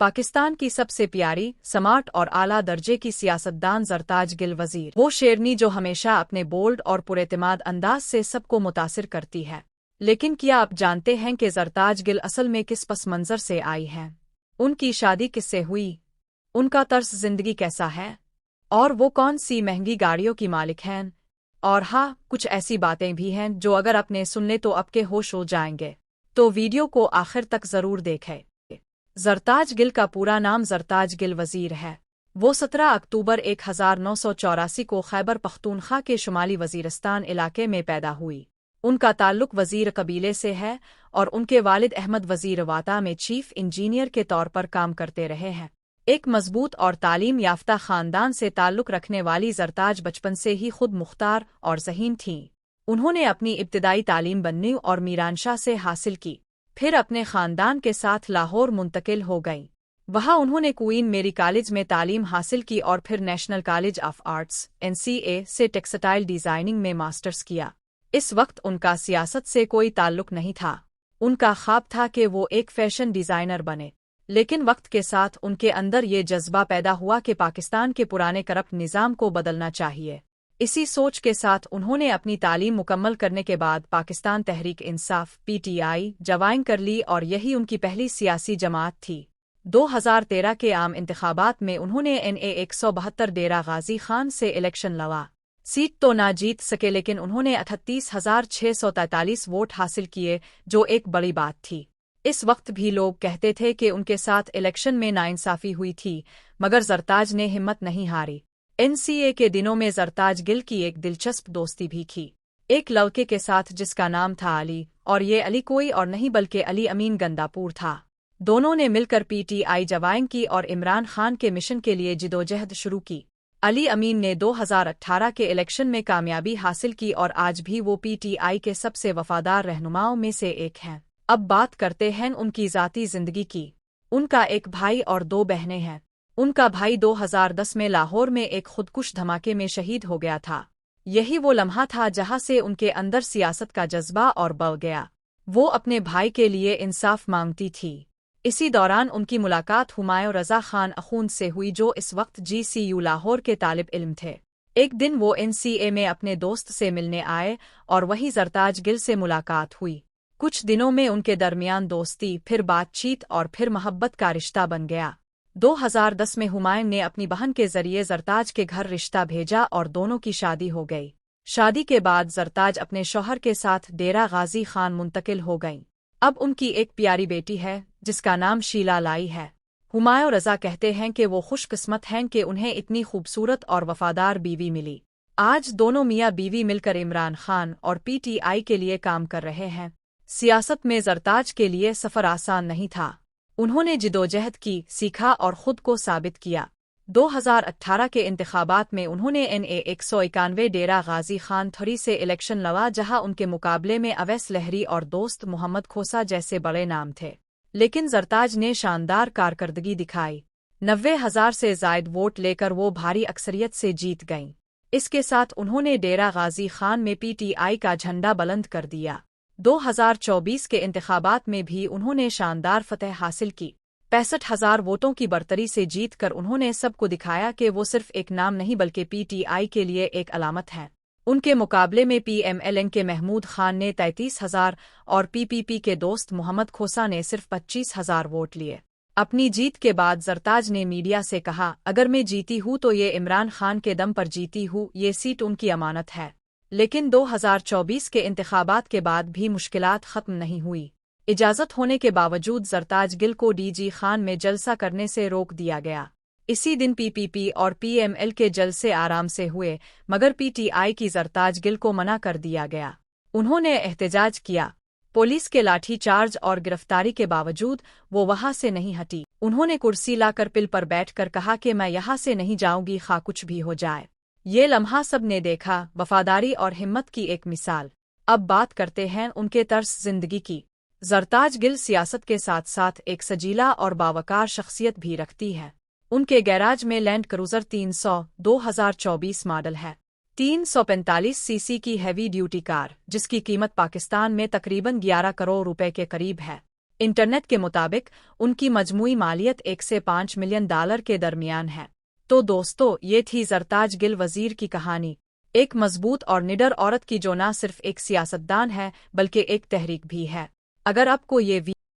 पाकिस्तान की सबसे प्यारी, स्मार्ट और आला दर्जे की सियासतदान ज़रताज गिल वज़ीर, वो शेरनी जो हमेशा अपने बोल्ड और पुरएतमाद अंदाज से सबको मुतासिर करती है। लेकिन क्या आप जानते हैं कि ज़रताज गिल असल में किस पस मंज़र से आई हैं? उनकी शादी किससे हुई? उनका तर्स ज़िंदगी कैसा है? और वो कौन सी महंगी गाड़ियों की मालिक हैं? और हाँ, कुछ ऐसी बातें भी हैं जो अगर आपने सुन ले तो आपके होश हो जाएंगे। तो वीडियो को आखिर तक ज़रूर देखें। ज़रताज गिल का पूरा नाम ज़रताज गिल वज़ीर है। वो 17 अक्टूबर 1984 को खैबर पख्तूनख्वा के शुमाली वज़ीरिस्तान इलाके में पैदा हुई। उनका ताल्लुक वज़ीर कबीले से है और उनके वालिद अहमद वज़ीर वाता में चीफ इंजीनियर के तौर पर काम करते रहे हैं। एक मजबूत और तालीम याफ्ता ख़ानदान से ताल्लुक रखने वाली ज़रताज बचपन से ही खुद मुख्तार और ज़हीन थीं। उन्होंने अपनी इब्तिदाई तालीम बन्नी और मीरानशाह से हासिल की, फिर अपने ख़ानदान के साथ लाहौर मुंतकिल हो गईं। वहाँ उन्होंने क्वीन मेरी कॉलेज में तालीम हासिल की और फिर national college of arts (NCA) से टेक्सटाइल डिज़ाइनिंग में मास्टर्स किया। इस वक्त उनका सियासत से कोई ताल्लुक नहीं था। उनका ख्वाब था कि वो एक फ़ैशन डिज़ाइनर बने, लेकिन वक्त के साथ उनके अंदर ये जज्बा पैदा हुआ कि पाकिस्तान के पुराने करप्ट निज़ाम को बदलना चाहिए। इसी सोच के साथ उन्होंने अपनी तालीम मुकम्मल करने के बाद पाकिस्तान तहरीक इंसाफ (PTI) ज्वाइन कर ली और यही उनकी पहली सियासी जमात थी। 2013 के आम इंतखाबात में उन्होंने NA 172 डेरा गाजी खान से इलेक्शन लड़ा। सीट तो ना जीत सके, लेकिन उन्होंने 38,643 वोट हासिल किए, जो एक बड़ी बात थी। इस वक्त भी लोग कहते थे कि उनके साथ इलेक्शन में नाइंसाफ़ी हुई थी, मगर ज़रताज ने हिम्मत नहीं हारी। NCA के दिनों में ज़रताज गिल की एक दिलचस्प दोस्ती भी की एक लड़के के साथ जिसका नाम था अली, और ये अली कोई और नहीं बल्कि अली अमीन गंदापुर था। दोनों ने मिलकर PTI ज्वाइन की और इमरान खान के मिशन के लिए जिदोजहद शुरू की। अली अमीन ने 2018 के इलेक्शन में कामयाबी हासिल की और आज भी वो PTI के सबसे वफादार रहनुमाओं में से एक हैं। अब बात करते हैं उनकी ज़ाती ज़िंदगी की। उनका एक भाई और 2 बहनें हैं। उनका भाई 2010 में लाहौर में एक खुदकुश धमाके में शहीद हो गया था। यही वो लम्हा था जहां से उनके अंदर सियासत का जज्बा और बढ़ गया। वो अपने भाई के लिए इंसाफ मांगती थी। इसी दौरान उनकी मुलाकात हुमायूं रज़ा खान अखून से हुई, जो इस वक्त GCU लाहौर के तालिब इल्म थे। एक दिन वो NCA में अपने दोस्त से मिलने आए और वहीं ज़रताज गिल से मुलाकात हुई। कुछ दिनों में उनके दरमियान दोस्ती, फिर बातचीत और फिर मोहब्बत का रिश्ता बन गया। 2010 में हुमायूं ने अपनी बहन के जरिए ज़रताज के घर रिश्ता भेजा और दोनों की शादी हो गई। शादी के बाद ज़रताज अपने शौहर के साथ डेरा गाजी खान मुंतकिल हो गईं। अब उनकी एक प्यारी बेटी है जिसका नाम शीला लाई है। हुमायूं रज़ा कहते हैं कि वो खुशकिस्मत हैं कि उन्हें इतनी खूबसूरत और वफादार बीवी मिली। आज दोनों मियाँ बीवी मिलकर इमरान खान और PTI के लिए काम कर रहे हैं। सियासत में ज़रताज के लिए सफ़र आसान नहीं था। उन्होंने जिदोजहद की, सीखा और खुद को साबित किया। 2018 के इंतखाबात में उन्होंने NA 191 डेरा गाजी खान थरी से इलेक्शन लड़ा, जहां उनके मुकाबले में अवैस लहरी और दोस्त मोहम्मद खोसा जैसे बड़े नाम थे। लेकिन ज़रताज ने शानदार कारकर्दगी दिखाई। 90,000 से ज़ायद वोट लेकर वो भारी अक्सरियत से जीत गईं। इसके साथ उन्होंने डेरा गाजी खान में PTI का झंडा बुलंद कर दिया। 2024 के इंतखाबात में भी उन्होंने शानदार फतह हासिल की। 65,000 वोटों की बरतरी से जीत कर उन्होंने सबको दिखाया कि वो सिर्फ एक नाम नहीं बल्कि PTI के लिए एक अलामत है। उनके मुकाबले में PMLN के महमूद खान ने 33,000 और PPP के दोस्त मोहम्मद खोसा ने सिर्फ 25,000 वोट लिए। अपनी जीत के बाद ज़रताज ने मीडिया से कहा, अगर मैं जीती हूँ तो ये इमरान खान के दम पर जीती हूँ, ये सीट उनकी अमानत है। लेकिन 2024 के इंतखाबात के बाद भी मुश्किलात ख़त्म नहीं हुई। इजाज़त होने के बावजूद ज़रताज गिल को DG खान में जलसा करने से रोक दिया गया। इसी दिन PPP और PML के जलसे आराम से हुए, मगर PTI की ज़रताज गिल को मना कर दिया गया। उन्होंने एहतजाज किया। पुलिस के लाठी चार्ज और गिरफ्तारी के बावजूद वो वहाँ से नहीं हटी। उन्होंने कुर्सी लाकर पिल पर बैठकर कहा कि मैं यहाँ से नहीं जाऊँगी, खा कुछ भी हो जाए। ये लम्हा सब ने देखा, वफादारी और हिम्मत की एक मिसाल। अब बात करते हैं उनके तर्स जिंदगी की। ज़रताज गिल सियासत के साथ साथ एक सजीला और बावकार शख्सियत भी रखती है। उनके गैराज में लैंड क्रूज़र 300 2024 मॉडल है। 345 सीसी की हैवी ड्यूटी कार, जिसकी कीमत पाकिस्तान में तकरीबन 11 करोड़ रुपए के करीब है। इंटरनेट के मुताबिक उनकी मजमूई मालियत 1 से 5 मिलियन डॉलर के दरमियान है। तो दोस्तों, ये थी ज़रताज गिल वज़ीर की कहानी, एक मजबूत और निडर औरत की जो न सिर्फ एक सियासतदान है बल्कि एक तहरीक भी है। अगर आपको ये